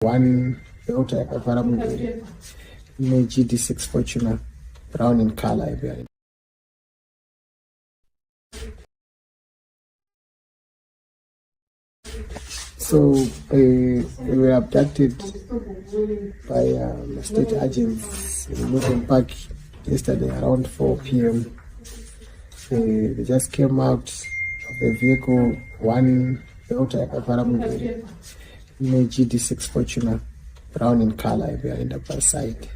One Toyota yakavhara muviri ine GD6 Fortuner brown in color. So we were abducted by state agents in Northern Park yesterday around 4 p.m. They just came out of the vehicle, one Toyota yakavhara muviri ine GD6 Fortuner brown in color behind the bus side.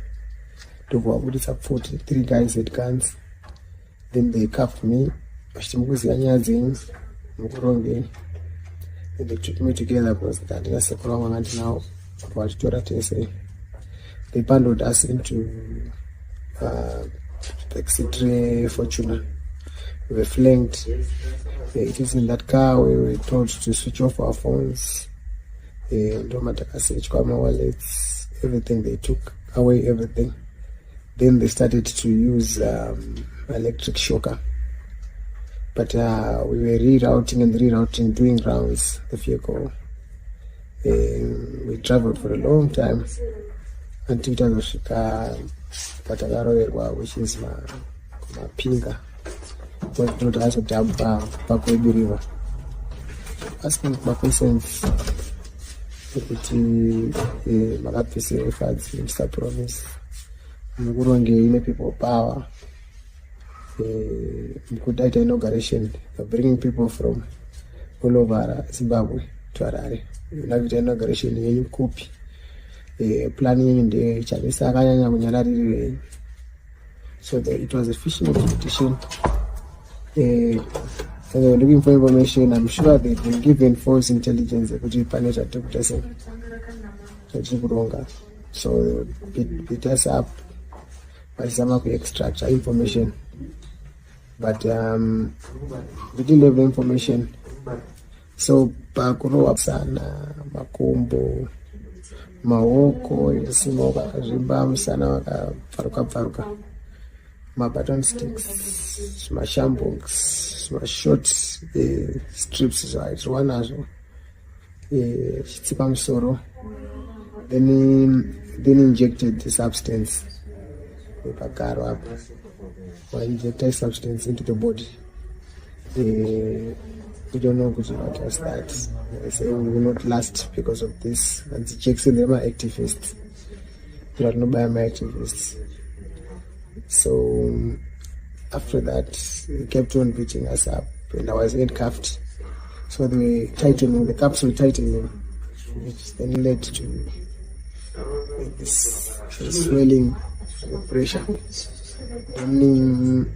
Ndobvabudisa 43 guys had guns. Then they cuffed me. And they took me together because that is a problem and now they bundled us into the C3 Fortuner. We were flanked. It is in that car we were told to switch off our phones. Wallets, everything. They took away everything. Then they started to use electric shocker. But we were rerouting, doing rounds the vehicle. We traveled for a long time until Tazosvika Patagaroerwa, which is Mapinga. But not as a dump Pakwebi River. Asking my questions. Makapise FADZI Mr. Promise Mukuronge people power. Mkudaita inauguration, bringing people from all over Zimbabwe to Harare. Unavita inauguration yenyu kupi planning yenyu nde chavisa akanyanya kunyararira. So it was a fishing expedition. They were looking for information. I'm sure they've been given false intelligence. So they beat us up by some extract information. But we didn't have the information. So Bakuro Sana, Makumbo, Maoko, Simoga, Rimbam, Sana, Faruka. My baton sticks, my shambuks, my short strips, right? One as well. Chitsipam Soro. Then injected the substance. Injected substance into the body. We don't know what was that. They say we will not last because of this. And the checks in them are activists. They are not activists. So after that, they kept on beating us up, and I was handcuffed. So they tightening the cuffs were tightening, which then led to this swelling and pressure. Then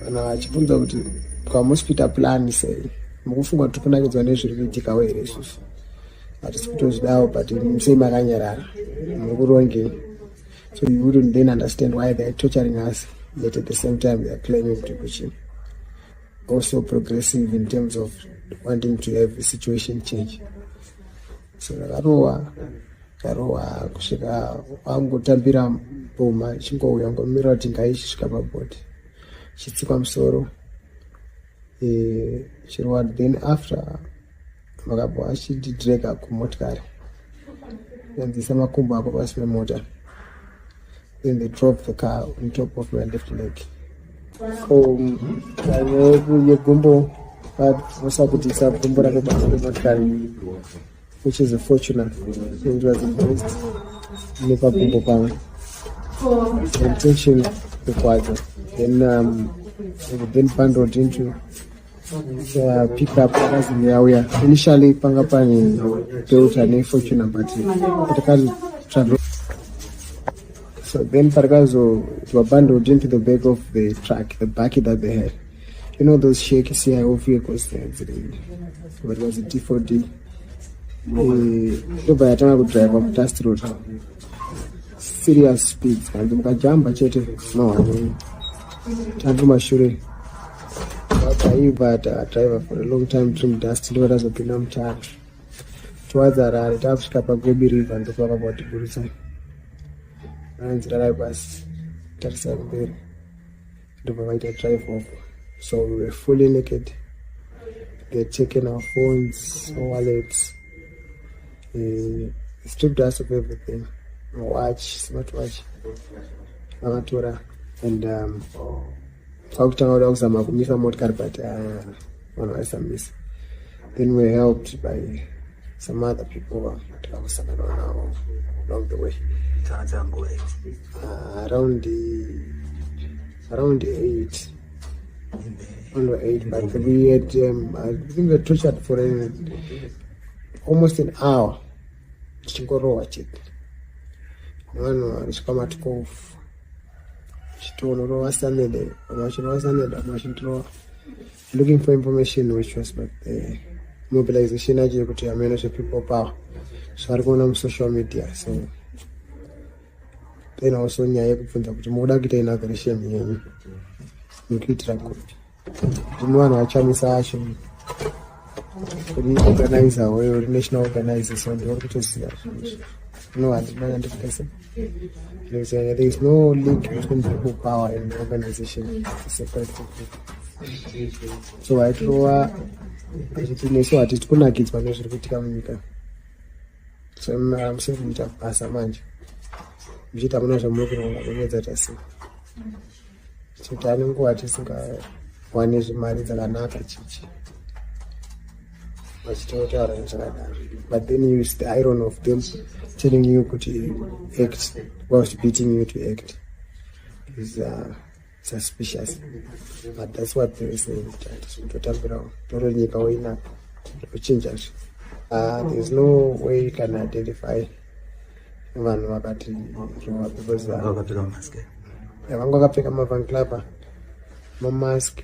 anachibunza kuti kwa hospital plan say mukufunga kuti kunakedzwa nezviri kuitika were isusu hatisi kutozvidawo but musei makanyarara mukurongei. So you wouldn't then understand why they're torturing us, yet at the same time they're claiming to be also progressive in terms of wanting to have a situation change. So Karoa kusvika wangotambira mboma chingouya ngomira kuti ngaisvika pabhodhi chitsikwa musoro chirwadi. Then after makabva achidhirega kumotikari yanzisa makumbo ako pasi pemota. Then they drove the car on top of my left leg. Which is a Fortuner. It was imposed. Never gumbo power. Intention required. Then bundled into pick up others in the area. Initially, Pangapani built a Fortuner, but it can't travel. So then Paragazo were bundled into the back of the truck, the back that they had. You know those shaky CIO vehicles there? It was a D4D. By the time I would drive up Dust Road, serious speeds, and the Mukajamba Chete, no, Tantuma Shure. But I driver for a long time trim dust, what has been on charge. Towards the Taps Kapagobi River and the Papa about the Burusa. And the drive was 37 there to provide a drive off. So we were fully naked. They had taken our phones, our wallets. stripped us of everything. Watch, smartwatch, Amatura, and but one was some miss. Then we were helped by some other people along the way. Around 8. Only 8, but we had, I think we were tortured for almost an hour. Watch it. No, it's come at 12. Looking for information, which was about the mobilization of people power. So I go on social media. So then also nyaya kupfunza kuti muda kuita inauguration yenyu mukuitira kuti vanhu vachamisa acho kuri organizer weyo national organizer. So ndiri kutoziva no handina ndikutesa. There is no link between people power and the organization. It's separate people. So I throw so at it kunakidzwa nezviri kuitika munyika. So I'm saying kuita basa manje mchita muna zvamunokuronga kunyedza tasi kuti ane nguva tisingawane zvimari dzakanaka chichi vachitotaura nezvakadaro. But then you use the iron of them telling you kuti act whilst beating you to act is suspicious. But that's what they say. There's no way you can identify vanhu vakati because vakapfeka mavanclapa mamask.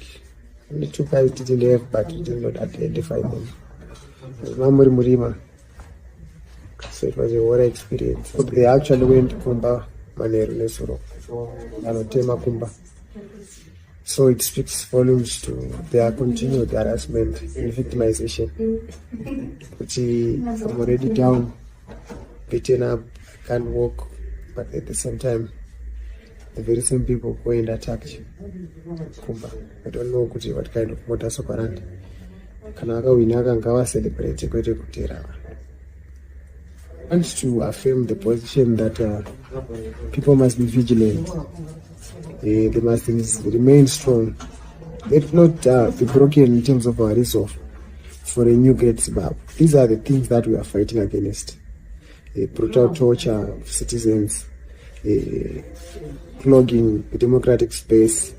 Only 2 guys didn't have, but we did not identify them. Mamuri Murima. So it was a horror experience. So they actually went Kumba Maneru Nesoro and Tema Kumba. So it speaks volumes to their continued harassment and victimization. Which I'm already down, beaten up, can't walk, but at the same time, the very same people go and attack you. Kumba. I don't know what kind of modus operandi. Kanaka winaka ngawa celebrate kwete kutera. I want to affirm the position that people must be vigilant. They must remain strong. Let not be broken in terms of our resolve for a new great Zimbabwe. These are the things that we are fighting against. Brutal torture of citizens, clogging the democratic space,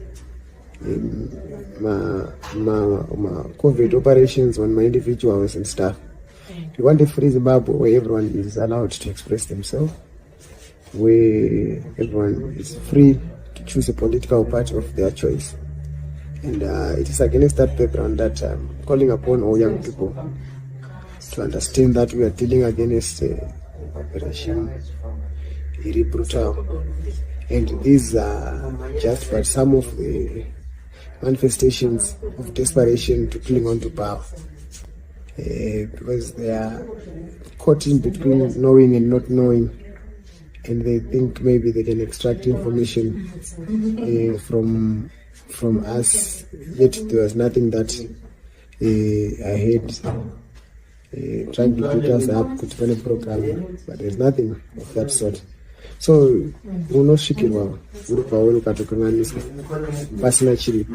COVID operations on my individuals and stuff. We want a free Zimbabwe where everyone is allowed to express themselves, where everyone is free to choose a political party of their choice. And it is against that background that I'm calling upon all young people to understand that we are dealing against a regime, very brutal. And these are just but some of the manifestations of desperation to cling on to power. Because they are caught in between knowing and not knowing, and they think maybe they can extract information from us, yet there was nothing that I had trying to put us up to the program, but there's nothing of that sort. So unoshikirwa uri pauri ukatokanganiswa pasina chiri.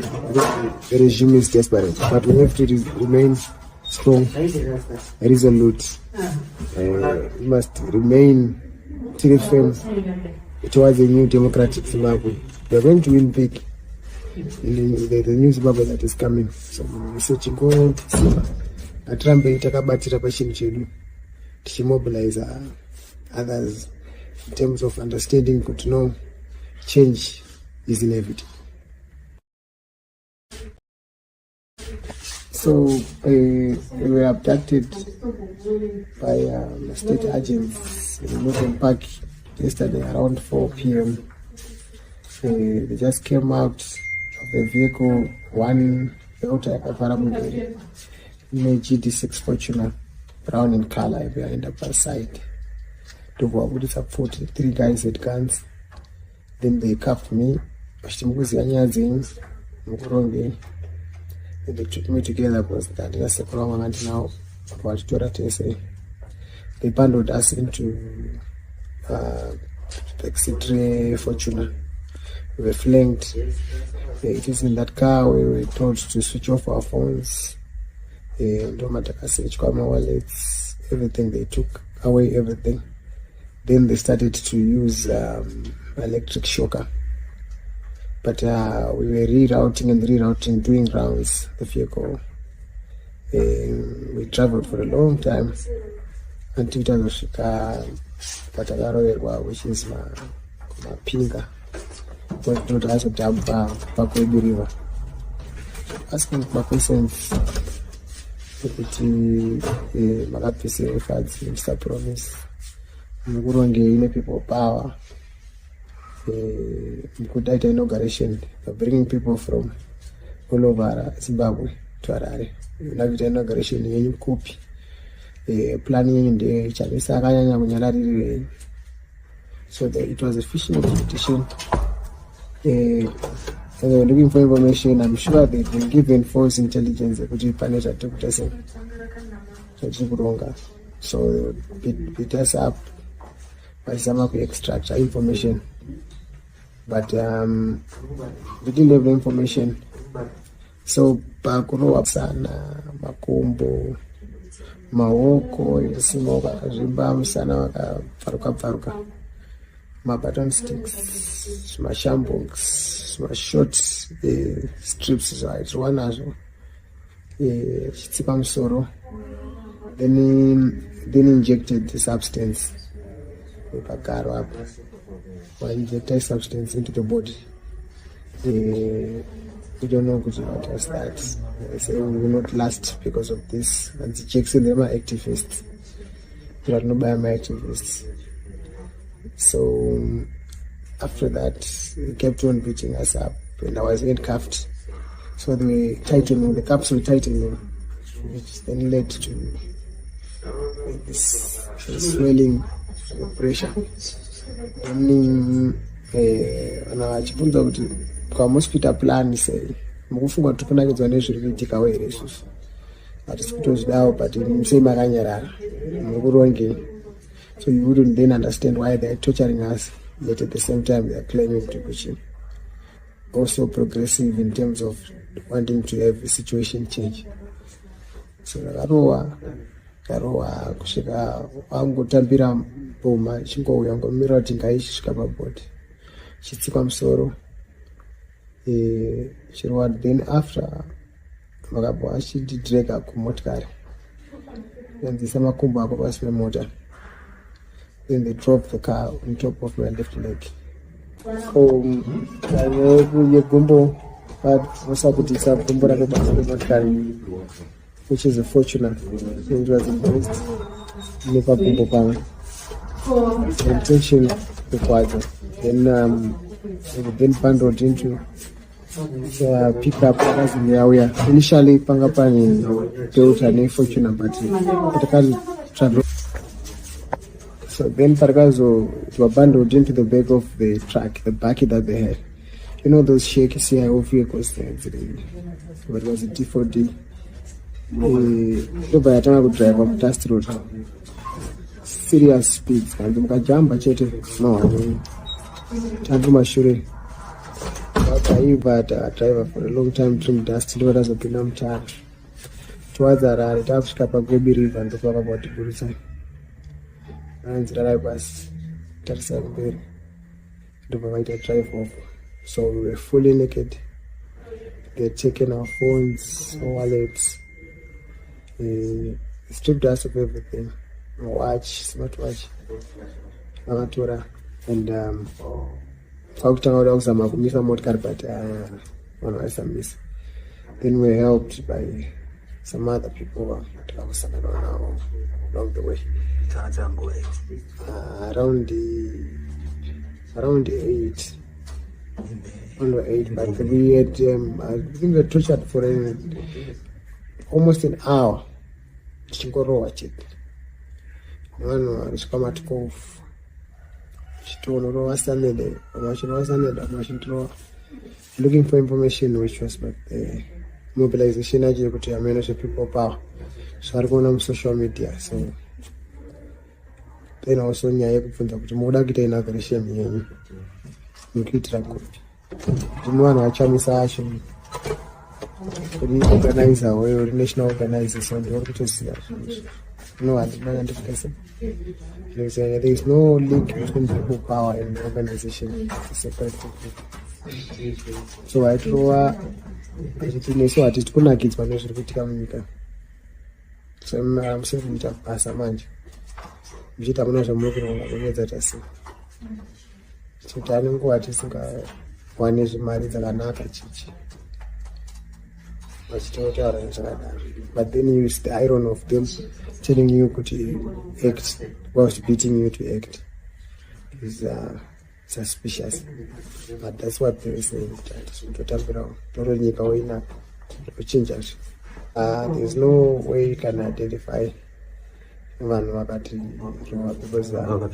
The regime is desperate, but we have to remain strong, resolute. We must remain firm towards a new democratic Zimbabwe. We are going to win big in the new Zimbabwe that is coming. So researching go atrambe takabatira pachinhu chedu tichimobilize others in terms of understanding that no change is inevitable. So we were abducted by state agents in Northern Park yesterday around 4 p.m. They just came out of the vehicle, one GD6 Fortuner, brown in color, behind the bus side. To 3 guys with guns. Then they cuffed me. And they took me together because that is a problem and now what to say. they bundled us into Taxi Fortuna. We were flanked. It is in that car we were told to switch off our phones. Wallets, everything. They took away everything. Then they started to use electric shocker. But we were rerouting, doing rounds, the vehicle. We traveled for a long time until Tazosika Patagaroerwa, which is Mapinga. But not as a dam Pakwebi River. Asking my questions, Magapisi FADZI, Mr. Promise, Muguronge, people power. Good inauguration, bringing people from all over Zimbabwe to Harare. Inavita inauguration yenyu kupi. Planning in the Chavisa Rayanya Munyalari. So it was a fishing expedition. They were looking for information. I'm sure they've been given false intelligence. So beat us up by some extract information. But we didn't have the information. So Pakuro Sana, Makumbo, Maoko, Simoga, Zimbam, Sana, Faruka. My baton sticks, my shambuks, my short strips, right? One as well. Soro. Then injected the substance. Or injected substance into the body. We don't know what was that. They say we will not last because of this. And the checks in them are activists. They are not activists. So after that, they kept on beating us up, and I was handcuffed. So they tightened me, the cuffs were tightening, which then led to this swelling, pressure. Anachipunza kuti kwa hospital plan say mukufunga kuti kunakedzwa nezviri kuitika were isusu hatisi kutozvidawo but musei makanyarara mukuronge. So you wouldn't then understand why they're torturing us, yet at the same time they're claiming to be also progressive in terms of wanting to have a situation change. So Karoa kusvika wangotambira mboma chingouya ngomira kuti ngaisvika pabhodhi chitsikwa musoro. Then after vakabva vachidhirega kumotikari yanzisa makumbo ako pasi pemota. Then they drove the car on top of my left leg. Which is a fortune. It was embraced. Never gumbo bang. Intention required. Then bundled into pick up in the area. Initially, Pangapani built a fortune, but the car traveled. So then Paragazo were bundled into the back of the truck, the back that they had. You know those shaky CIO vehicles there? But it was a D4D. By the time I would drive up Dust Road. Serious speeds. And the jump, but no, time to my shure. I've had a driver for a long time to Dust Road as a Pinam Char. Towards the right, I've got a baby river and the talk about the good side. And the drivers, that's a very the drive off. So we were fully naked. They'd taken our phones, our wallets, stripped us of everything. Watch, smartwatch, amatura, and then we were helped by some other people along the way. Around 8. Only 8, but we had, I think we were tortured for almost an hour. Watch it. One was come at Cove. Looking for information, which was but the mobilization of people power. So I go on social media. So then also nyaya yekubvunza kuti munoda kuita inauguration yenyu mukuitira kuti vanhu vachamisa acho reorganizer weyo renational organization uri kutoziva no handina ndikutese there is no link between people power and organization separate people. So vaitova achiti nesu hatisi kunakidzwa nezviri kuitika munyika, so musiri kuita basa manje muchiita muna zvamuri kuronga munyedzata sei kuti ane nguva tisingawane zvimari dzakanaka chichi vachitotaura nezvakadaro, but then you use the iron of them telling you kuti act whilst beating you to act is suspicious, but that's what they say. There's no way you can identify vanhu vakati because vangu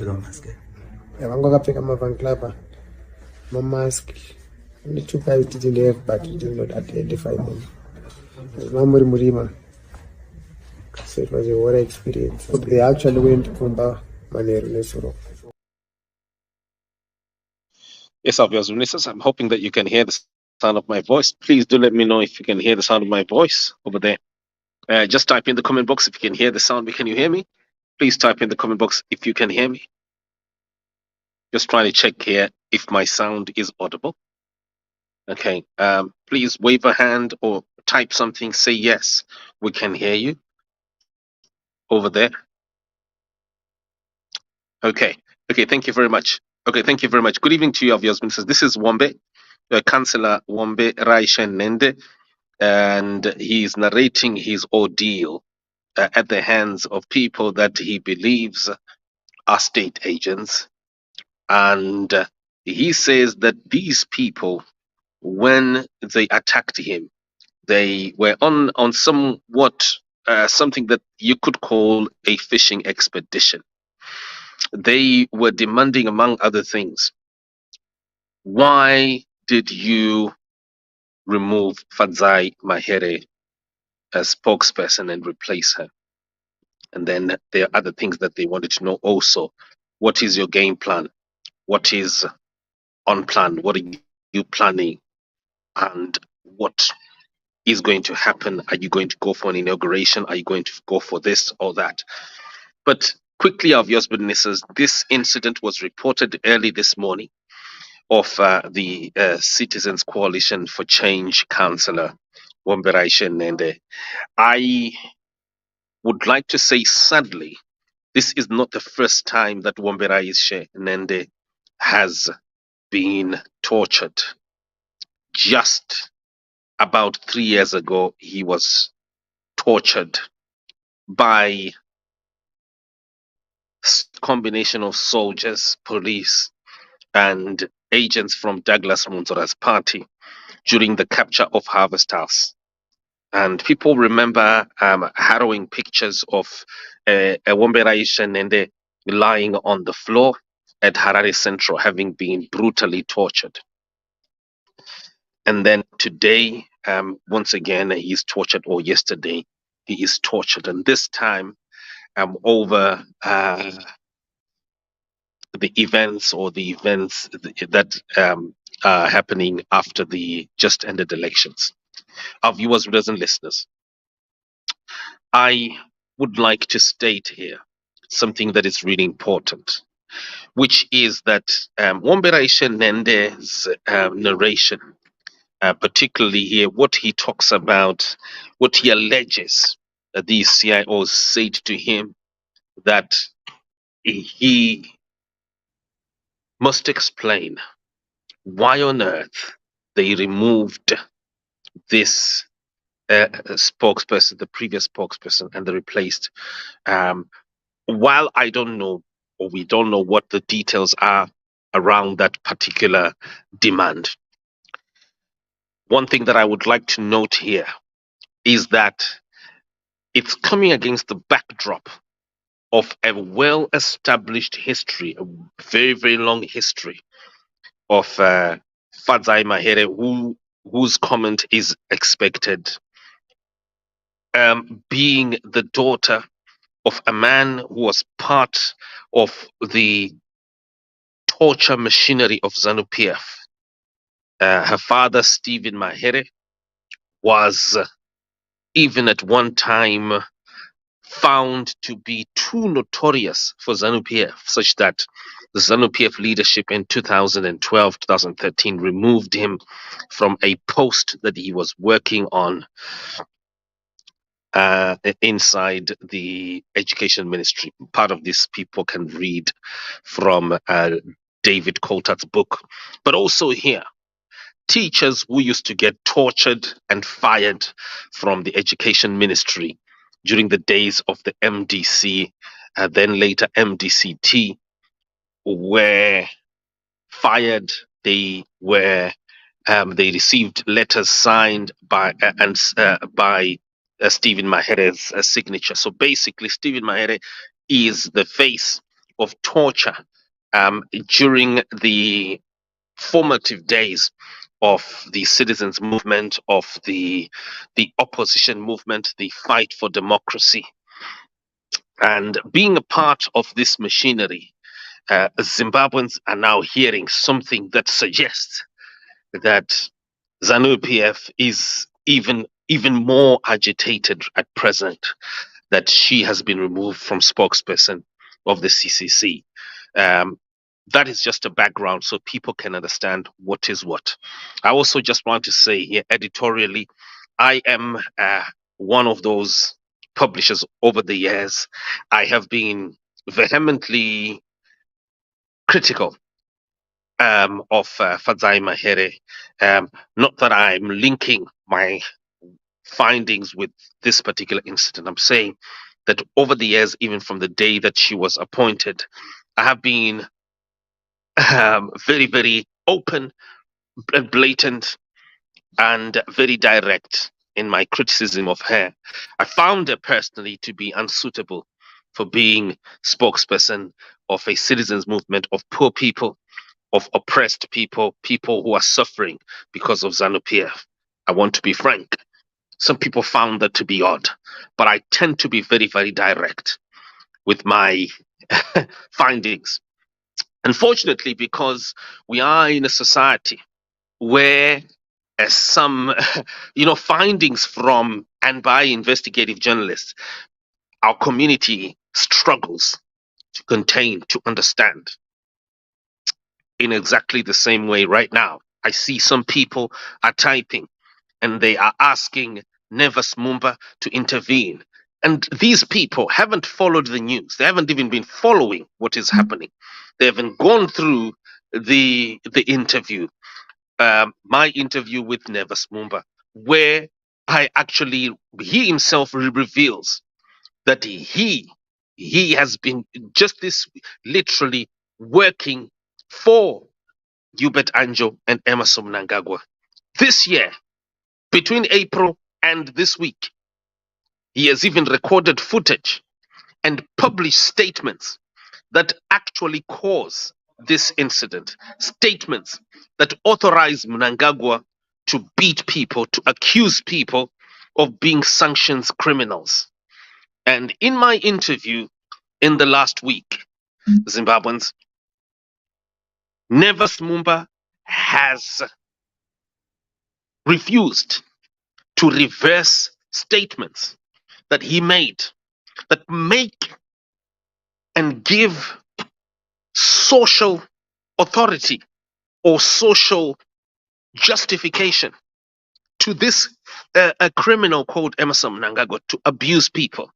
vakapfeka mavanclava mamask, only 2 guys didn't have, but we did not identify them. Mamuri Murima, so it was a war experience. So they actually went to Kumba Maheere Nesoro. Yes, obviously, ministers, I'm hoping that you can hear the sound of my voice. Please do let me know if you can hear the sound of my voice over there. Just type in the comment box if you can hear the sound. Can you hear me? Please type in the comment box if you can hear me. Just trying to check here if my sound is audible. Okay. Please wave a hand or type something. Say yes, we can hear you over there. Okay. Okay. Thank you very much. Okay. Thank you very much. Good evening to you, obvious ministers. This is Wombe, Councillor Wombe Raishen Nende, and he's narrating his ordeal at the hands of people that he believes are state agents. And he says that these people, when they attacked him, they were on somewhat something that you could call a fishing expedition. They were demanding, among other things, why did you remove FADZI Mahere as spokesperson and replace her? And then there are other things that they wanted to know also. What is your game plan? What is on plan? What are you planning? And what is going to happen? Are you going to go for an inauguration? Are you going to go for this or that? But quickly, obvious witnesses, this incident was reported early this morning of the Citizens Coalition for Change Councillor Wombe Raishen Nende. I would like to say, sadly, this is not the first time that Wombe Raishen Nende has been tortured. Just about 3 years ago, he was tortured by a combination of soldiers, police, and agents from Douglas Munzora's party during the capture of Harvest House. And people remember harrowing pictures of Wombe Raishen Nende lying on the floor at Harare Central, having been brutally tortured. And then today, once again, he's tortured, or yesterday, he is tortured. And this time, over the events that are happening after the just ended elections. Our viewers, readers, and listeners, I would like to state here something that is really important, which is that Wombe Raishen Nende's narration, particularly here, what he talks about, what he alleges that these CIOs said to him, that he must explain why on earth they removed this spokesperson, the previous spokesperson, and they replaced. While I don't know, or we don't know what the details are around that particular demand, one thing that I would like to note here is that it's coming against the backdrop of a well-established history, a very, very long history of FADZI Mahere, whose comment is expected, being the daughter of a man who was part of the torture machinery of ZANU-PF. Her father, Stephen Mahere, was even at one time found to be too notorious for ZANU-PF, such that the ZANU-PF leadership in 2012, 2013 removed him from a post that he was working on inside the education ministry. Part of this people can read from David Coulthard's book. But also here, teachers who used to get tortured and fired from the education ministry during the days of the MDC, then later MDCT, were fired. They received letters signed by Stephen Mahere's signature. So basically, Stephen Mahere is the face of torture during the formative days of the citizens movement, of the opposition movement, the fight for democracy. And being a part of this machinery, Zimbabweans are now hearing something that suggests that ZANU-PF is even more agitated at present, that she has been removed from spokesperson of the CCC. That is just a background so people can understand what is what. I also just want to say here editorially, I am one of those publishers over the years. I have been vehemently critical of FADZI Mahere. Not that I'm linking my findings with this particular incident. I'm saying that over the years, even from the day that she was appointed, I have been very, very open and blatant and very direct in my criticism of her. I found her personally to be unsuitable for being spokesperson of a citizens movement of poor people, of oppressed people, people who are suffering because of ZANU-PF. I want to be frank. Some people found that to be odd, but I tend to be very, very direct with my findings. Unfortunately, because we are in a society where some, findings from and by investigative journalists, our community struggles to contain, to understand. In exactly the same way right now, I see some people are typing and they are asking Nevas Mumba to intervene. And these people haven't followed the news. They haven't even been following what is happening. They haven't gone through the interview, my interview with Nevas Mumba, where he himself reveals that he has been just this literally working for Hubert Anjo and Emerson Mnangagwa. This year, between April and this week, he has even recorded footage and published statements that actually cause this incident. Statements that authorize Mnangagwa to beat people, to accuse people of being sanctions criminals. And in my interview in the last week, Zimbabweans, Nevas Mumba has refused to reverse statements that he made that make and give social authority or social justification to this a criminal called Emerson Mnangagwa to abuse people.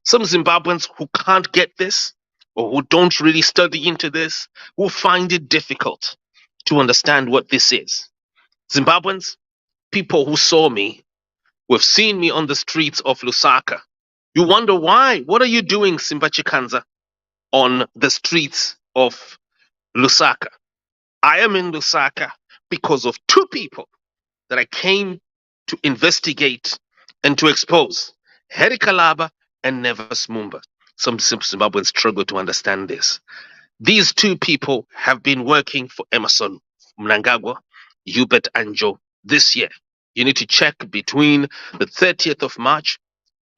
Some Zimbabweans who can't get this or who don't really study into this will find it difficult to understand what this is. Zimbabweans, people who saw me, who have seen me on the streets of Lusaka, you wonder why. What are you doing, Simba Chikanza, on the streets of Lusaka? I am in Lusaka because of two people that I came to investigate and to expose, Heri Kalaba and Nevas Mumba. Some Zimbabweans struggle to understand this. These two people have been working for Emerson Mnangagwa, Hubert Anjo this year. You need to check between the 30th of March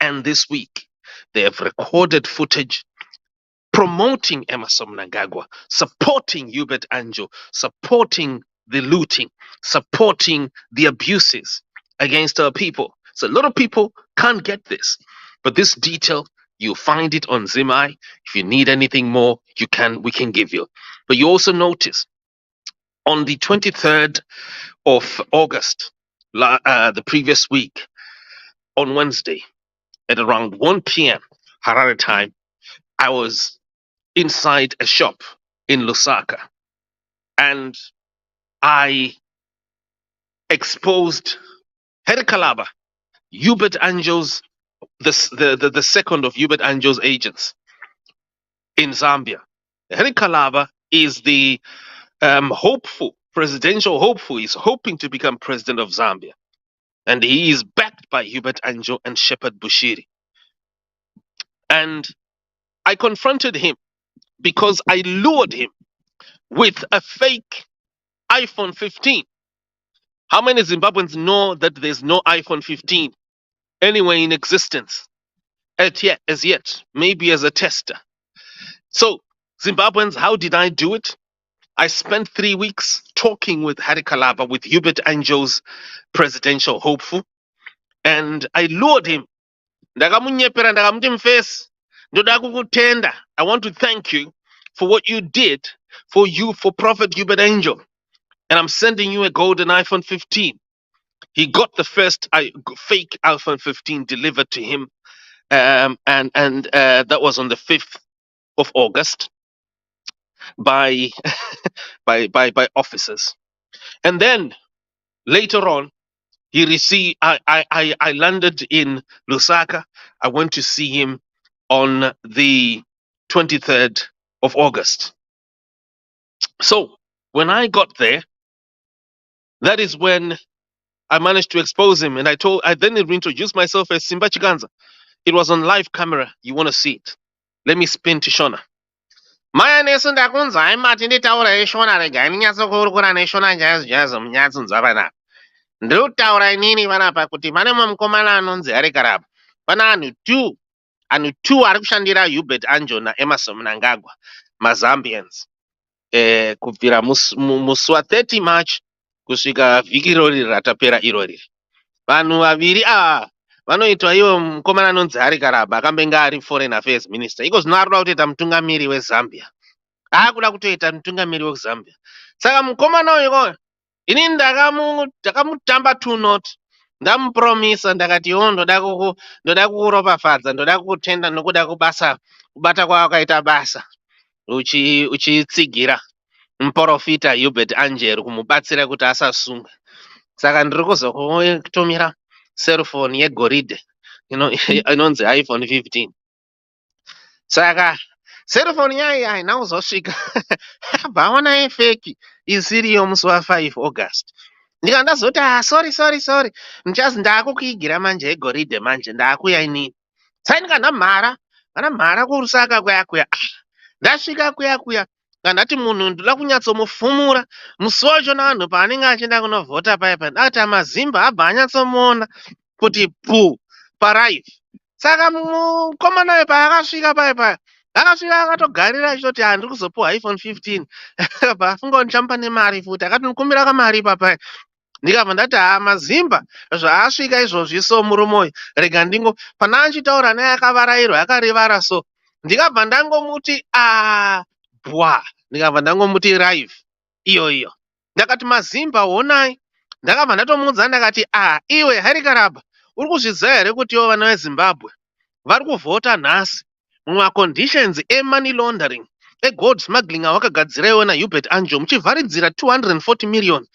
and this week. They have recorded footage promoting Emerson Mnangagwa, supporting Hubert Anjo, supporting the looting, supporting the abuses against our people. So a lot of people can't get this. But this detail, you'll find it on Zimai. If you need anything more, we can give you. But you also notice on the 23rd of August, the previous week, on Wednesday, at around 1 p.m. Harare time, I was inside a shop in Lusaka, and I exposed Herikalaba, Hubert Anjo's the second of Hubert Anjo's agents in Zambia. Herikalaba is the presidential hopeful. He's hoping to become president of Zambia, and he is backed by Hubert Anjo and Shepard Bushiri. And I confronted him because I lured him with a fake iPhone 15. How many Zimbabweans know that there's no iPhone 15 anywhere in existence as yet, maybe as a tester? So, Zimbabweans, how did I do it? I spent 3 weeks talking with Herikalaba, with Hubert Anjo's presidential hopeful, and I lured him. Ndakamunyepera, ndakamuti mfesi, ndoda kukutenda. I want to thank you for what you did for Prophet Hubert Anjo. And I'm sending you a golden iPhone 15. He got the first fake iPhone 15 delivered to him, and that was on the 5th of August by officers. And then later on, he received. I landed in Lusaka. I went to see him on the 23rd of August. So when I got there, that is when I managed to expose him, and I then introduced myself as Simba Chiganza. It was on live camera. You want to see it? Let me spin to Shona. Maya nesunda kunza imati nditaura ishona rega inyatso kurukura neshona jazz mnyatsunza vana. Nditaura inini vanapa kuti pane mukomana anonzi Herikalaba. Pana anhu two ari kushandira Hubert Anjo na Emerson Mnangagwa, maZambians. Kubvira musi wa 30 March kusvika vhiki irori ratapera irori. Vanhu vaviri vanoitwa iwo mukomana anonzi Herikalaba akambenga ari foreign affairs minister. Iko zvino arikuda kutoita mutungamiri weZambia. Akuda kutoita mutungamiri weZambia. Saka mukomana uyu ini ndakamutamba 2 not. Ndamupromisa ndakati ndoda kukuropafadza, ndoda kukutenda nokuda kubata kwawakaita basa. Uchitsigira muprofita Hubert Anjo kumubatsira kuti asasunga. Saka ndiri kuzokutumira cellphone yegoridhe inonzi iPhone 15. Saka cellphone yayi haina kuzosvika. Baona yefeki isiriyo musi wa 5 August. Ndikandazoti sorry. Ndichazi ndakukuigira manje yegoridhe manje ndakuya inini. Saka ndikandamhara kuRusaka kuya. Ndasvika kuya. Kandati munhu ndoda kunyatsomufumura musi wacho navanhu paanenge achienda kunovhota paipa. Ndakati amazimba abva anyatsomuona kuti paraive. Saka mukomana uyu paakasvika paipa akasvika akatogarira achitoti handiri kuzopuwa iPhone 15. Akabva afunga kuti ndichamupa nemari futi. Akati ndikumbira kamari ipapai. Ndikabva ndati mazimba zvaasvika izvozvi so murume uyu rega pana anchitaura naye akavarairwa akarivara so. Ndikabva ndangomuti ndikabva ndangomuti live iyo. Ndakati mazimba honai. Ndakabva ndatomuudza ndakati iwe Herikalaba uri kuzviziva here kuti ivo vana veZimbabwe vari kuvhota nhasi mumaconditions emoney laundering egold smuggling awakagadzira iwe naHubert Anjo muchivharidzira 240 million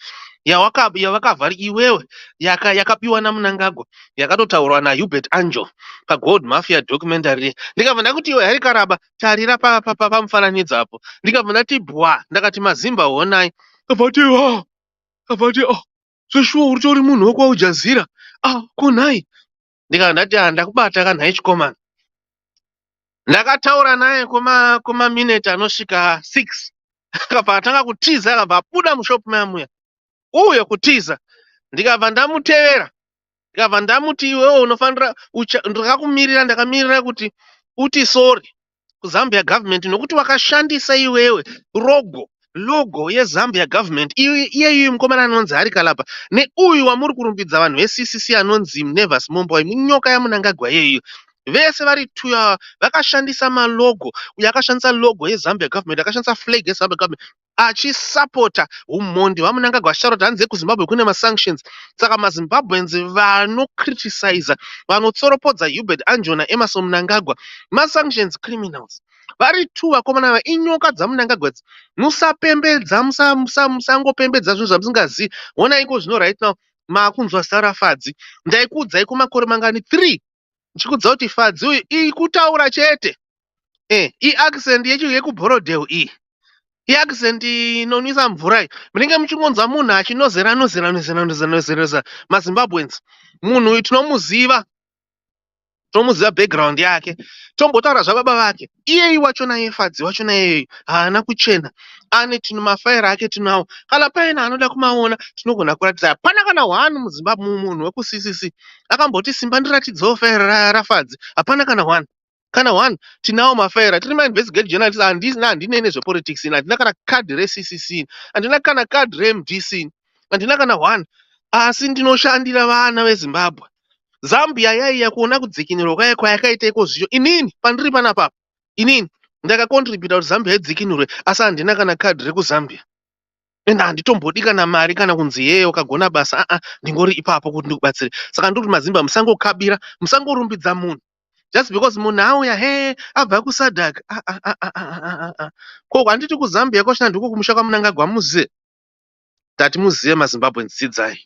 yavakavhari iwewe yakapiwa naMnangagwa yakatotaurwa naHubert Anjo pagold mafia documentary. Ndikabva ndakuti iwe Herikalaba tarira pamufananidzo apo. Ndikabva ndati ndakati mazimba honai. Abati zveshuwa uri munhu wekwaujazira kunhai. Ndikabva ndati ndakubata kanhai chikomana. Ndakataura naye kumaminute anosvika 6. Akabva atanga kutiza, akabva abuda mushopu mayamuya uye kutiza. Ndikabva ndamutevera ndikabva ndamuti iwewo unofanira ndakamirira kuti uti sorry kuZambia government nokuti wakashandisa iwewe logo yeZambia government iyeyu mukomana anonzi Hari Kalapa neuyu wamuri kurumbidza vanhu veCCC anonzi Nevers Momboy munyoka yamunangagwa yeyu vese vari tuya vakashandisa malogo. Uyu akashandisa logo yeZambia government, akashandisa flag yeZambia government achisapota umhondi hwamunangagwa Charlotte hanze kuZimbabwe kune masanctions. Saka maZimbabweans vanocriticize vanotsoropodza Hubert Anjo naEmerson Mnangagwa masanctions criminals vari tu vakomana ava inyoka dzamunangagwa idzi. Musapembedza, musangopembedza zvinhu zvamusingazivi. Onaiko zvino right now makunzwa zita raFADZI. Ndaikuudzai kumakore mangani 3 ndichikudza kuti FADZI uyu ikutaura chete. Iaccent yekubhorodheo iyi iaccent inonwisa mvura iyi. Munenge muchingonzwa munhu achinozera maZimbabweans. Munhu uyu tinomuziva background yake, tombotaura zvababa vake. Iyei wachona yeFADZI wachona iyeyu haana kuchena, ane mafaira ake tinawo. Kana paina anoda kumaona tinogona kuratidza. Hapana kana one muZimbabwe munhu wekuCCC akamboti simba ndiratidzawo faira raFADZI. Hapana kana one. Kana one tinawo mafaira, tiri ma-investigative journalists. Handine nezvepolitics, handina kana kadhi reCCC, handina kana kadhi reMDC, handina kana one. Asi ndinoshandira vana veZimbabwe. Zambia yaiya kuona kudzikinurwa kwayo kwayakaita iko zviyo. Inini pandiri panapa inini ndakakontributa kuti Zambia idzikinurwe, asi handina kana kadhi rekuZambia. Ende handitombodi kana mari kana kunzi yeye wakagona basa. Ndingori ipapo kuti ndikubatsire. Saka ndiri kuti maZimbabwe musangokabira, musangorumbidza munhu just because munhu auya abva kuSADC. Ko handiti kuZambia koshina ndiko kumusha kwamunangagwa muzive. Tati muzive maZimbabwe dzidzai.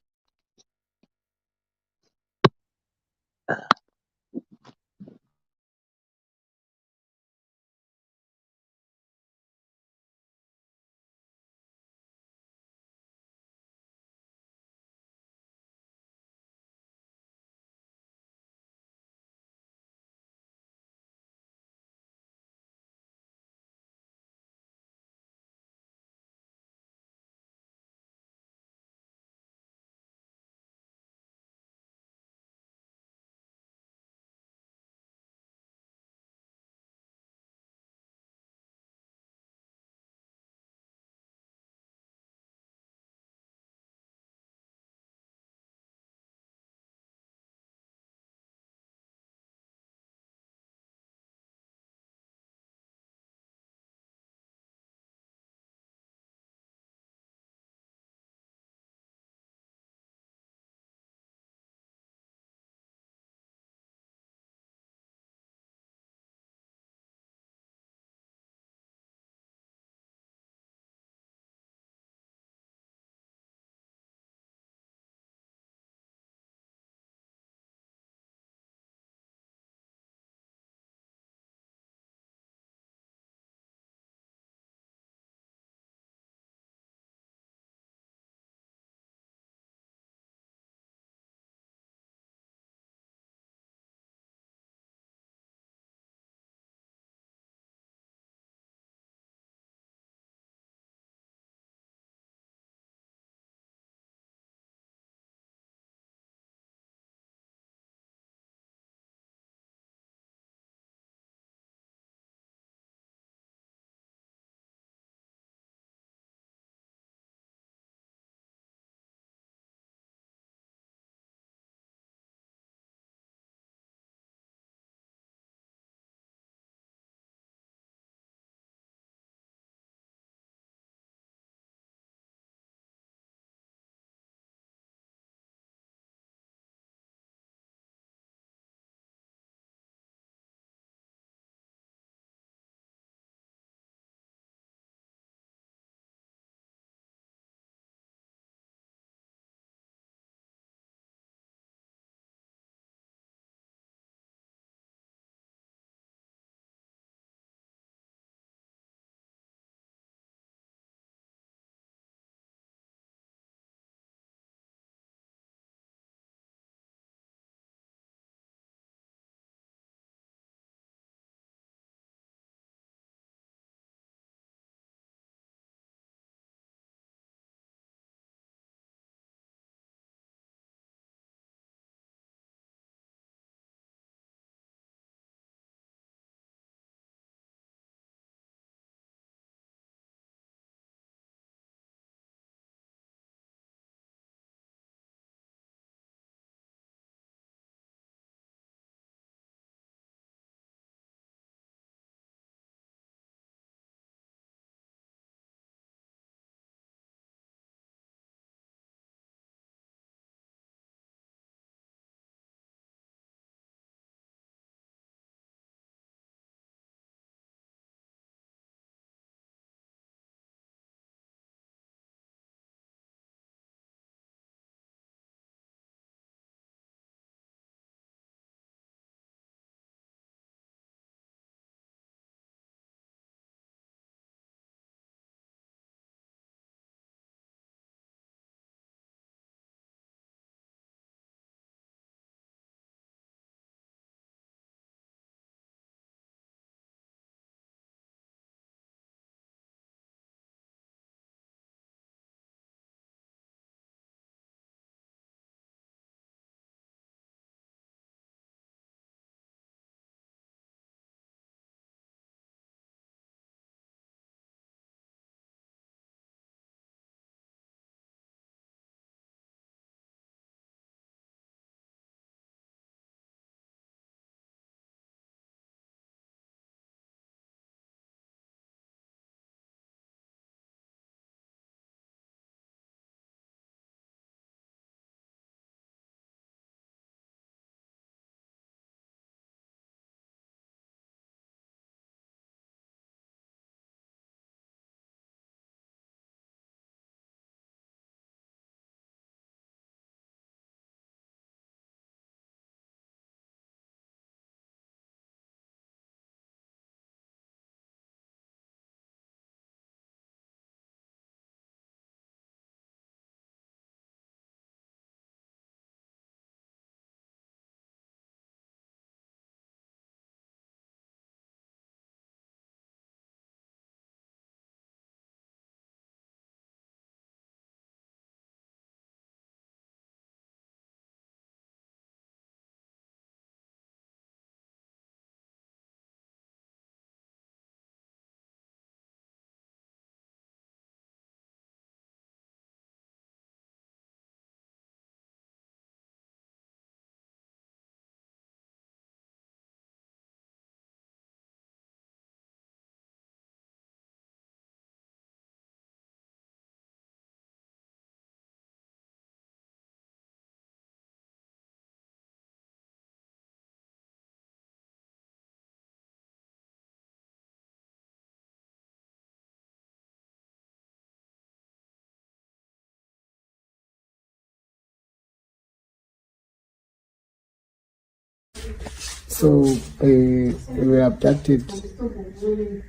So we were abducted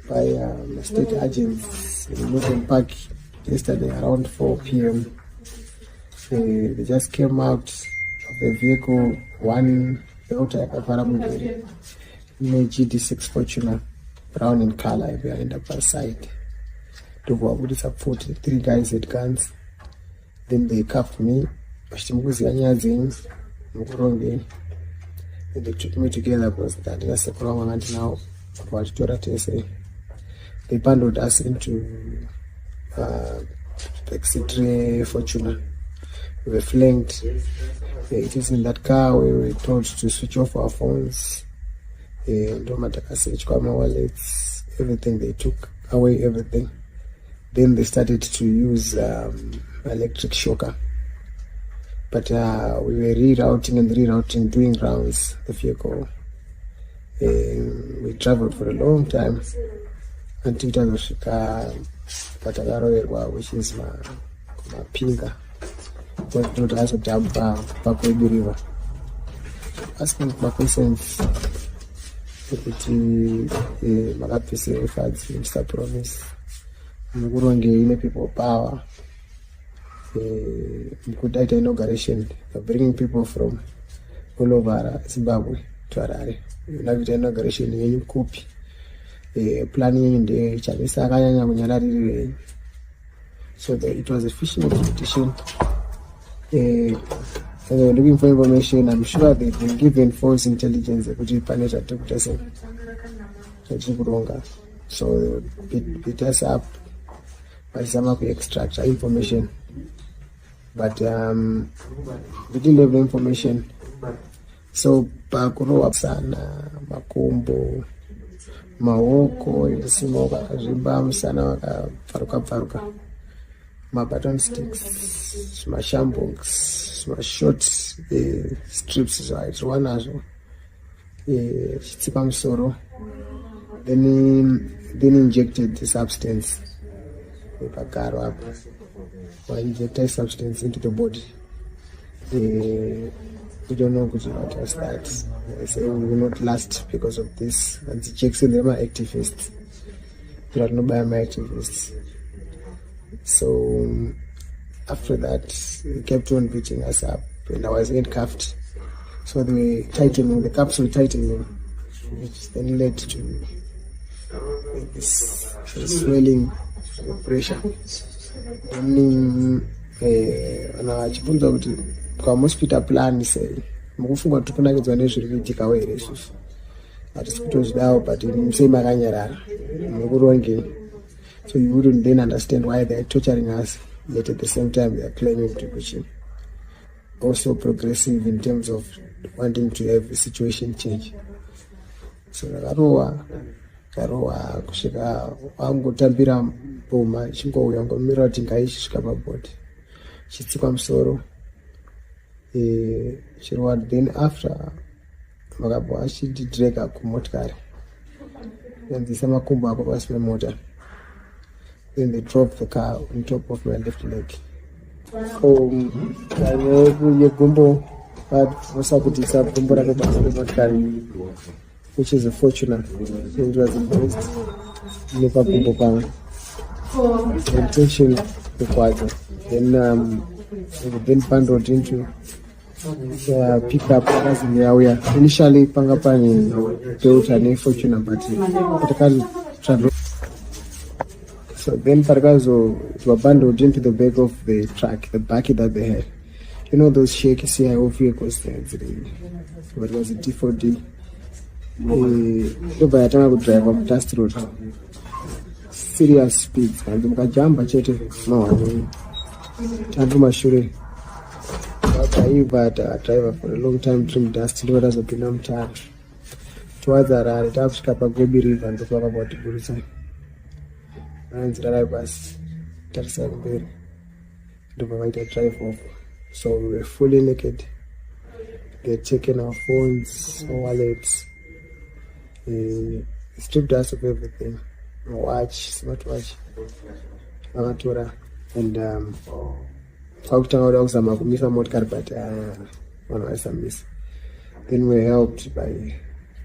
by state agents in Northern Park yesterday around 4 p.m. They just came out of the vehicle, one Toyota Yakavara GD6 Fortuner, brown in color, behind the back side. To support 3 guys with guns. Then they cuffed me. They took me together because that was a wrong and now they bundled us into Exeter Fortuna. We were flanked. It is in that car we were told to switch off our phones. Wallets, everything. They took away everything. Then they started to use electric shocker. But we were rerouting, doing rounds the vehicle. We traveled for a long time until Tanoshika Patagaroerwa, which is my pinga. But not also jump Pakobi River. Asking my questions, Magapisi FADZI, Mr. Promise, Muguronge, people power. Mkudata inauguration, bringing people from all over Zimbabwe to Harare. Navita inauguration yenyu kupi. Planning in the Chavisa Kanyanya Munyalari. So it was a fishing expedition. They were looking for information. I'm sure they've been given false intelligence. They could punish at so they beat us up by some extract information. But we didn't have the information. So Pakuro Sana, Makumbo, Maoko, Simoga, Rimbam, Sana, Faruka, my baton sticks, my shambuks, my short strips, right? One as well. Chipam Soro. Then injected the substance. Or injected substance into the body. We don't know what was that. They say we will not last because of this. And the checks in them are activists. They are not my activists. So after that, they kept on beating us up, and I was handcuffed. So they were tightening, the cuffs were tightening, which then led to this swelling, pressure. Anachibunza kuti kwamuspita plan sei mukufunga kuti kunakedzwa nezviri kuitika here isusu hatisi kutozvidawo but musei makanyarara mukuronge. So you wouldn't then understand why they are torturing us, yet at the same time they are claiming to be also progressive in terms of wanting to have a situation change. So Karoa kusvika wangotambira mboma chingouya ngomira kuti ngaisvika pabhodhi chitsikwa musoro chirwadi. Then after vakabva vachidhirega kumotikari yanzisa makumbo apo pasi pemota. Then they drove the car on top of my left leg. Yegumbo vasakutisa gumbo rako pasi pemotikari, which is a Fortuner. So it was imposed nepa gumbo pamwe. The intention required. Then bundled into pickup initially panga pani Toyota ne Fortuner, but patakari. So then Paragazo were bundled into the back of the truck, the backy that they had. You know those shaky CIO vehicles there, but it was a D4D. By the time I would drive up dust road, serious speed, and the jump chete no Tandumashure. But I driver for a long time trim dust road of Pinam Tar. Towards the Rari, Tapskapa Gobi River and the Papa about the Burisai. And the was Tarsabir to provide a drive off. So we were fully naked. They had taken our phones, our wallets, stripped us of everything. Watch, smartwatch, Amatura, and talked out of some of Misa Motkar, but one was a miss. Then we were helped by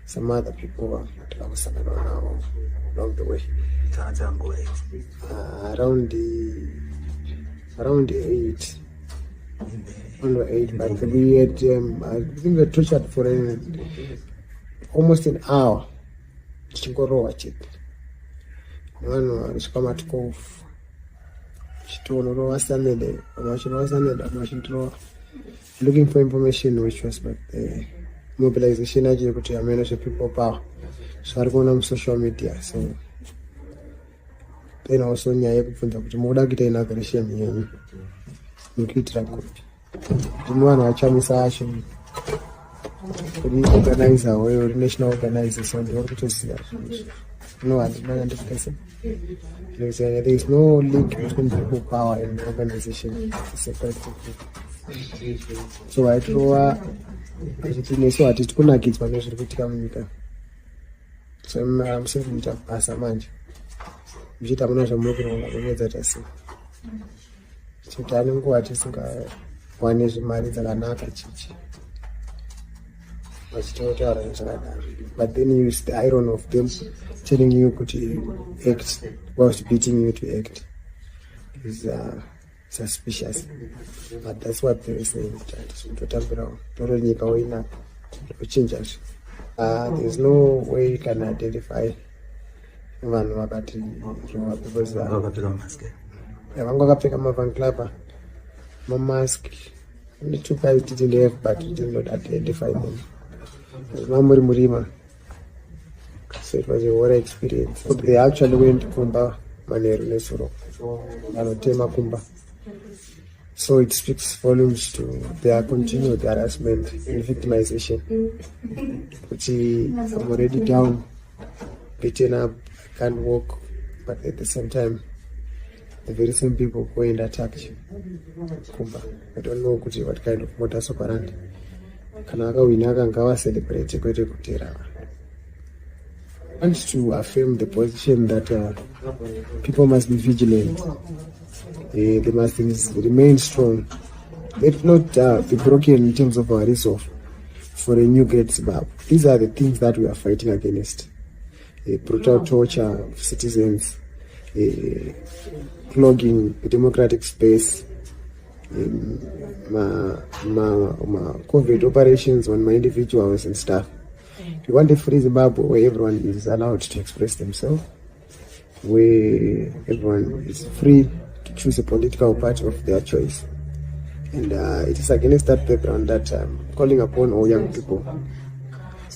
some other people along the way. Around 8. Only 8, but we had, I think we were tortured for almost an hour. Chingorowa chit. Vanhu varisvika ma12. Chitonorowa Sunday, looking for information, which was about the mobilization yekuti ameno people power. So vari kuona social media. So then also nyaya yekubvunza kuti muda kuita inauguration yenyu mukuitira kuti ndino vanhu vachamisa acho kuri organizer weyo national organizer. So ndiri kutoziva no handina ndikutesa. There is no link between people power and organization. Separate people. So vaitova achitinesu hatiti kunakidzwa nezviri kuitika munyika. So musiri kuita basa manje muchiita muna zvamuri kuronga kumedza tasi kuti ane nguva tisingawane zvimari dzakanaka chichi vachitotaura nezvakadaro. But then you use the iron of them telling you kuti act whilst beating you to act is suspicious. But that's what they were saying. There's no way you can identify vanhu vakati because vangu vakapfeka mavanclapa mamask. Only 2 guys didn't have, but we did not identify them. Mamuri Murima. So it was a horror experience. So they actually went to Kumba Maneru Nesoro and Tema Kumba. So it speaks volumes to their continued harassment and victimization. Which I'm already down, beaten up, I can't walk, but at the same time, the very same people go and attack Kumba. I don't know what kind of modus operandi. Kanaka winaka ngawa celebrate kwete kutera. I want to affirm the position that people must be vigilant. They must remain strong. Let not be broken in terms of our resolve for a new great Zimbabwe. These are the things that we are fighting against. Brutal torture of citizens, clogging the democratic space, covert operations on my individuals and stuff. We want a free Zimbabwe where everyone is allowed to express themselves, where everyone is free to choose a political party of their choice. And it is against that background that I'm calling upon all young people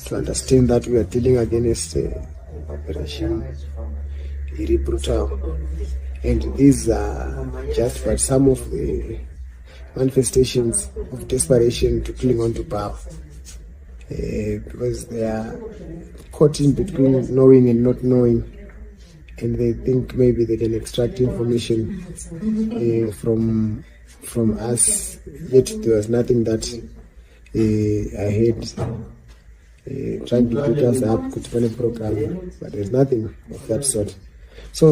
to understand that we are dealing against operation very brutal. And these are just but some of the manifestations of desperation to cling on to power. Because they are caught in between knowing and not knowing, and they think maybe they can extract information from us, yet there was nothing that I had trying to put us up to a program, but there's nothing of that sort. So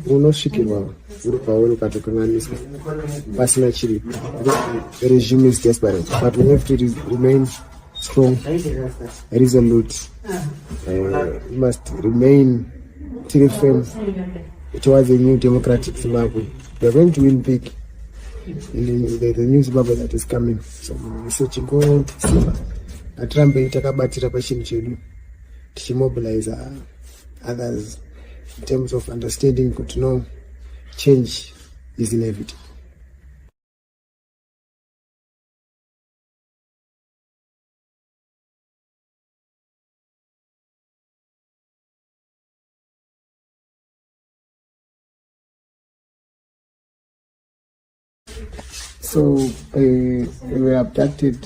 unosvikirwa uri pauri ukatokanganiswa pasina chiri. The regime is desperate, but we have to remain strong, resolute. We must remain still firm towards a new democratic Zimbabwe. We are going to win big in the new Zimbabwe that is coming. So researching go atirambe takabatira pachinhu chedu tichimobilize others in terms of understanding kuti no change is inevitable. So we were abducted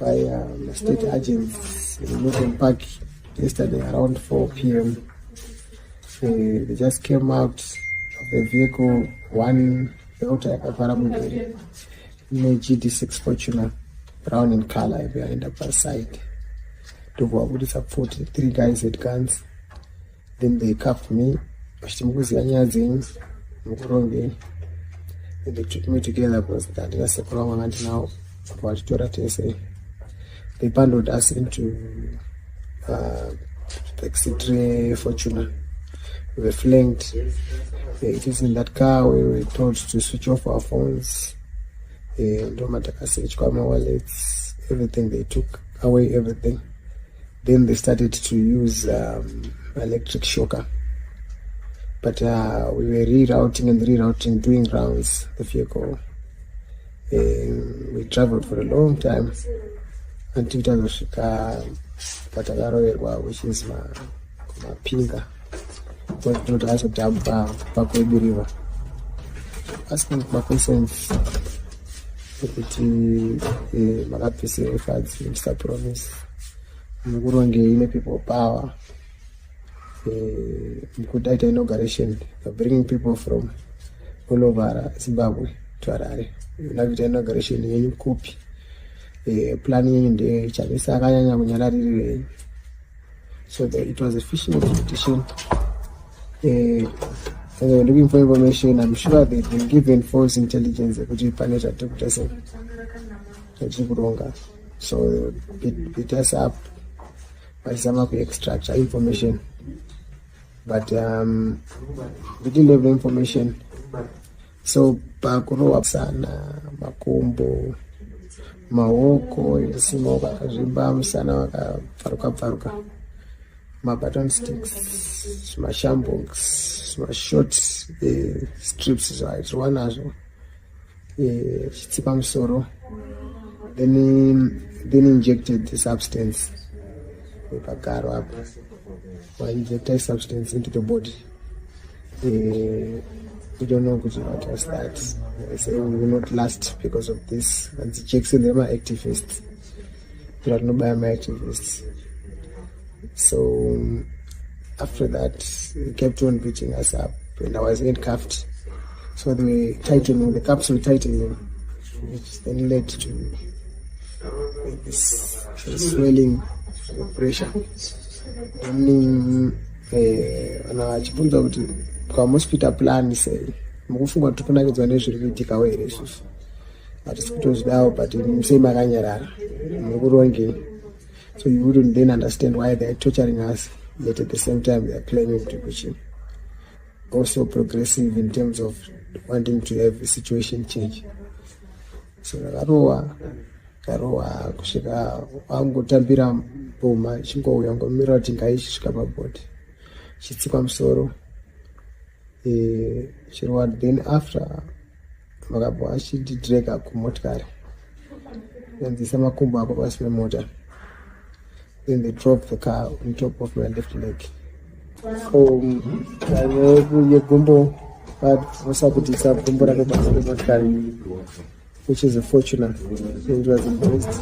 by state agents in Northern Park yesterday around 4 p.m. They just came out of the vehicle, one Toyota Yakapara GD6 Fortuner, brown in color, behind the upper side. To support 3 guys with guns. Then they cuffed me. And they took me together because now they bundled us into taxi Fortuna. We were flanked. It is in that car we were told to switch off our phones. Wallets, everything. They took away everything. Then they started to use electric shocker. But we were rerouting, doing rounds, the vehicle. We traveled for a long time until Tazosika Patagaroerwa, which is Mapinga. But not also Tampa, Pakobi River. Asking my questions, Magapisi FADZI, Mr. Promise, Muguronge, people power. Mkudata inauguration, bringing people from all over Zimbabwe to Harare. Unavita inauguration yenyu kupi. Planning yenyu nde chabisa akanyanya kunyarari. So it was a fishing expedition. They were looking for information. I'm sure they've been given false intelligence. So it beat us up by some extract information. But we didn't have the information. So Bakuro sana Makumbo Maoko Simoga Rimbam Sana Faruka my baton sticks, my shambuks, my short strips, right? One as Chipam Soro. Then injected the substance. We injected substance into the body. We don't know what was that. They say we will not last because of this. And the checks in them are activists. They are not activists. So after that, they kept on beating us up, and I was handcuffed. So they were tightening, the cuffs were tightening, which then led to this swelling, pressure. Chibunza kuti kwa hospital plan say mukufunga tukunakedzwa nezviri kuitika here isusu hatisi kutozvidawo but musei makanyarara mukuronge. So you wouldn't then understand why they're torturing us, yet at the same time they're claiming to be also progressive in terms of wanting to have the situation change. So Karoa kusvika wangotambira mboma chingouya ngomira kuti ngaisvika pabhodhi chitsikwa musoro chirwa. Then after vakabva achidhirega kumotikari anzisa makumbo apo pasi pemota. Then they dropped the car on top of my left leg. Which is a fortunate. It was impressed.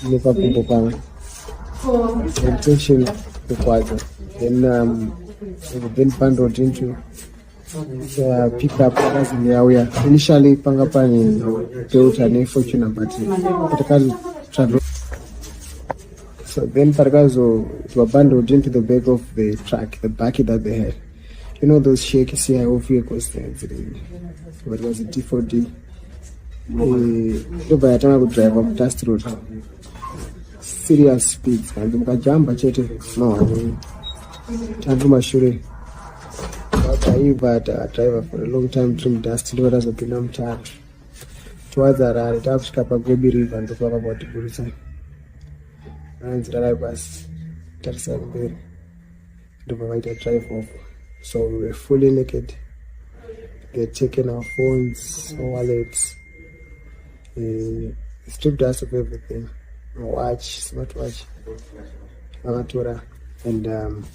Never gumbo power. Intention required. Then bundled into pick up others in the area. Initially, Pangapani built an fortunate, but it can't travel. So then Paragazo were bundled into the back of the truck, the backy that they had. You know those shaky CIO vehicles there? But it was a D4D. By the time I would drive up Dust Road, serious speeds. And the Jamba Chete, no, Tandumashure. I driver for a long time, trim dust, load as a pinam charge. Towards the Rari, Tapskapa, Gobi River, and the Papa about the Burisa. And the bus, Tarsan Bay, to provide a drive off. So we were fully naked. They had taken our phones, our wallets, stripped us of everything. Watch, smartwatch, Amatura, and then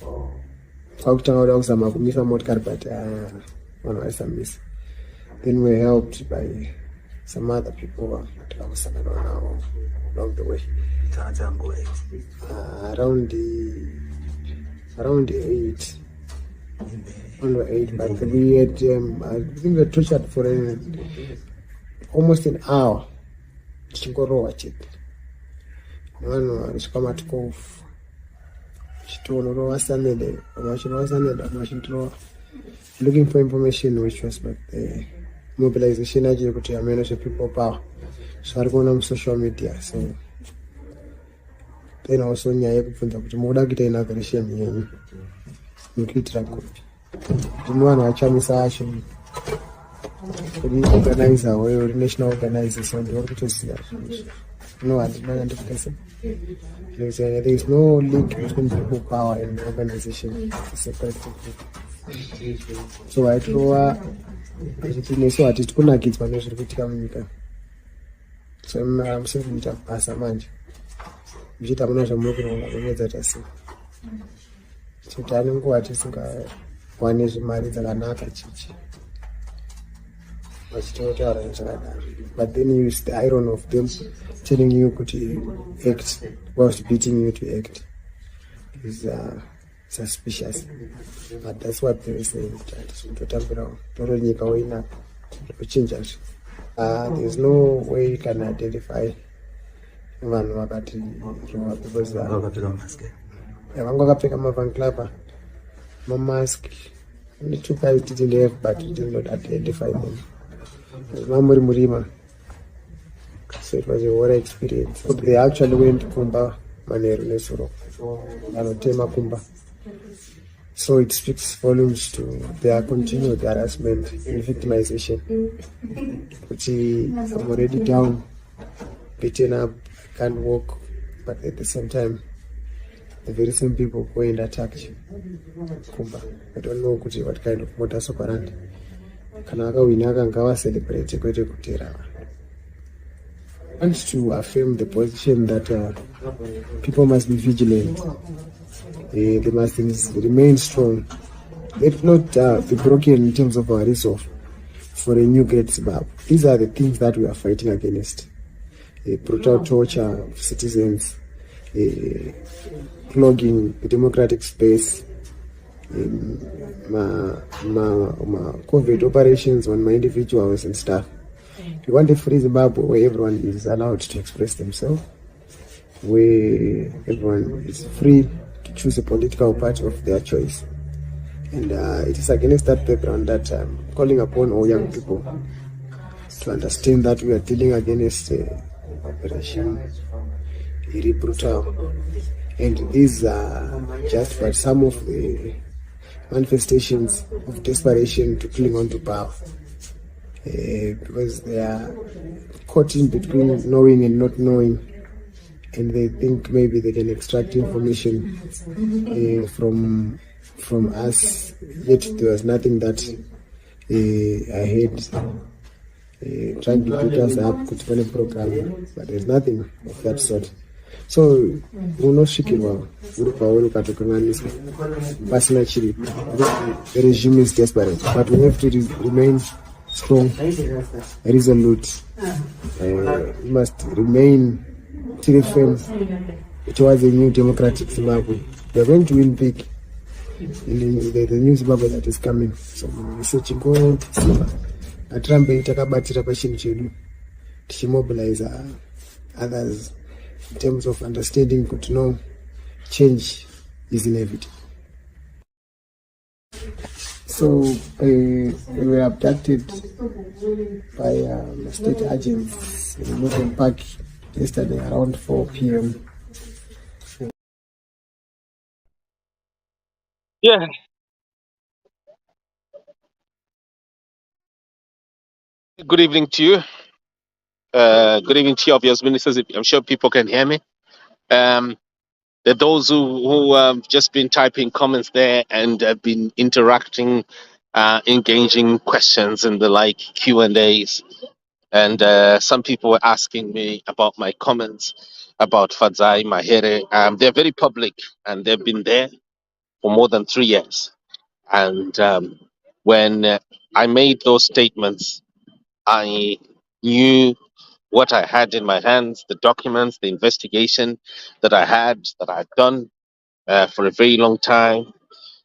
we were helped by some other people along the way. Around 8. Only 8, but we had, I think we were tortured for almost an hour. Looking for information which was about the mobilization of people power. So I go on social media. So then also nyaya yekubvunza kuti mukuda kuita inauguration yenyu mukuitira kupi. Ndine vanhu vachamisa acho uri organizer weyo uri national organizer, so ndiuri kutoziva zvinhu. No, handina ndikutese. There is no link between people power and organization. Separate people. So aitova nesu hatisi kunakidzwa nezviri kuitika munyika. So musiri kuita basa manje muchiita muna zvamuri kuronga kumedza tasi kuti ane nguva tisingawane zvimari dzakanaka chichi vachitotaura nezvakadaro. But then you use the irony of them telling you kuti act whilst beating you to act is suspicious. But that's what they were saying, kuti hatisi kutotambirawo toro nyika woinaka kuchinja zve. There's no way you can identify vanhu vakati rova because vanga vakapfeka mavanclava mamask. Only two guys didn't have, but we did not identify them. Mamuri Murima. So it was a horror experience. So they actually went to Kumba Maneru Nesoro Tema Kumba. So it speaks volumes to their continued harassment and victimization. Which I'm already down, beaten up, can't walk, but at the same time, the very same people go and attack Kumba. I don't know what kind of modus operandi. Kanaka winaka ngawa celebrate kwete kutera. I want to affirm the position that people must be vigilant. They must remain strong. Let not be broken in terms of our resolve for a new great Zimbabwe. These are the things that we are fighting against. Brutal torture of citizens, clogging the democratic space, covert operations on my individuals and stuff. We want a free Zimbabwe where everyone is allowed to express themselves, where everyone is free to choose a political party of their choice. And it is against that background that I'm calling upon all young people to understand that we are dealing against a operation, very brutal. And these are just but some of the manifestations of desperation to cling on to power. Because they are caught in between knowing and not knowing, and they think maybe they can extract information from us, yet there was nothing that I had trying to put us up to a program, but there's nothing of that sort. So unosvikirwa uri pauri ukatokanganiswa pasina chiripo. The regime is desperate, but we have to remain strong, resolute. We must remain till firm towards a new democratic Zimbabwe. We are going to win big in the new Zimbabwe that is coming. So we say chingo Simba atirambe takabatira pachinhu chedu tichimobilize others in terms of understanding that no change is inevitable. So we were abducted by state agents in Northern Park yesterday around 4 p.m. Yeah. Good evening to you. Good evening to you, obvious ministers. I'm sure people can hear me. There are those who have just been typing comments there and have been interacting, engaging questions and the like Q&As. And some people were asking me about my comments about FADZI MAHERE. They're very public and they've been there for more than 3 years. And when I made those statements, I knew what I had in my hands, the documents, the investigation that I had done for a very long time.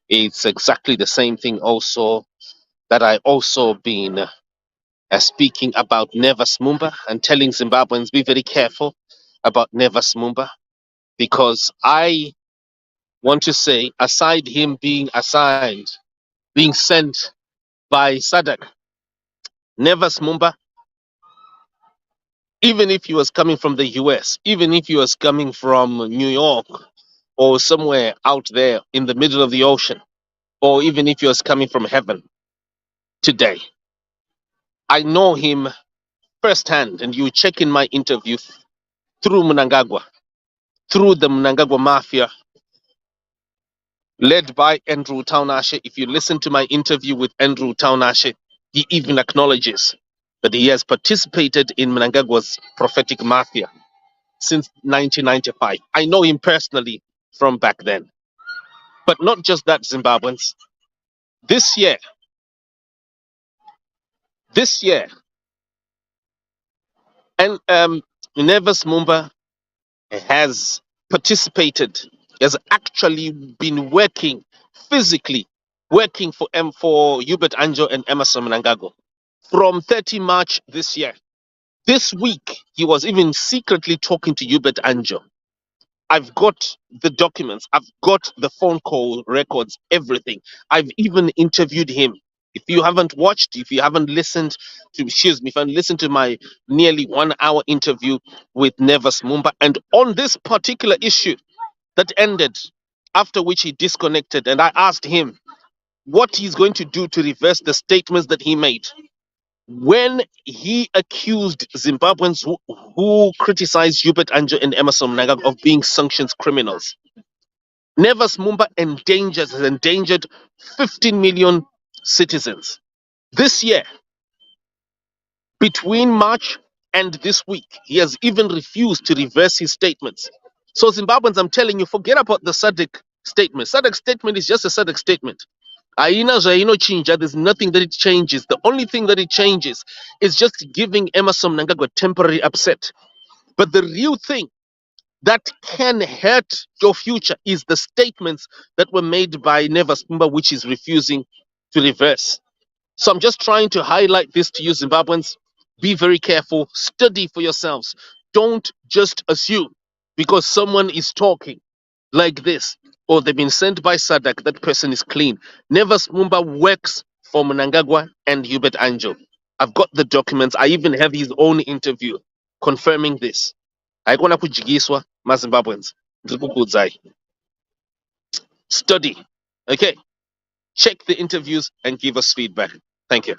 It's exactly the same thing also that I also been speaking about Nevas Mumba and telling Zimbabweans be very careful about Nevas Mumba, because I want to say, aside him being assigned, being sent by SADC, Nevas Mumba Even if he was coming from the US, even if he was coming from New York or somewhere out there in the middle of the ocean, or even if he was coming from heaven today, I know him firsthand. And you check in my interview through Mnangagwa, through the Mnangagwa Mafia, led by Andrew Taunashe. If you listen to my interview with Andrew Taunashe, he even acknowledges that he has participated in Mnangagwa's prophetic mafia since 1995. I know him personally from back then. But not just that, Zimbabweans. This year, and Nevis Mumba has participated, has actually been working physically, working for Hubert Anjo and Emerson Mnangagwa from 30 March this year. This week, he was even secretly talking to Hubert Anjo. I've got the documents, I've got the phone call records, everything. I've even interviewed him. If you haven't watched, if you haven't listened to, excuse me, if you haven't listened to my nearly 1 hour interview with Nevis Mumba, and on this particular issue that ended, after which he disconnected, and I asked him what he's going to do to reverse the statements that he made when he accused Zimbabweans who criticized Hubert Anjo and Emerson Mnangagwa of being sanctions criminals. Nevis Mumba has endangered 15 million citizens. This year, between March and this week, he has even refused to reverse his statements. So Zimbabweans, I'm telling you, forget about the SADC statement. SADC statement is just a SADC statement. There's nothing that it changes. The only thing that it changes is just giving Emerson Mnangagwa temporary upset. But the real thing that can hurt your future is the statements that were made by Nevis Mumba, which is refusing to reverse. So I'm just trying to highlight this to you, Zimbabweans. Be very careful. Study for yourselves. Don't just assume because someone is talking like this, or they've been sent by SADC, that person is clean. Nevis Mumba works for Mnangagwa and Hubert Anjo. I've got the documents. I even have his own interview confirming this. Haikona kujigiswa, Zimbabweans. Study. Okay. Check the interviews and give us feedback. Thank you.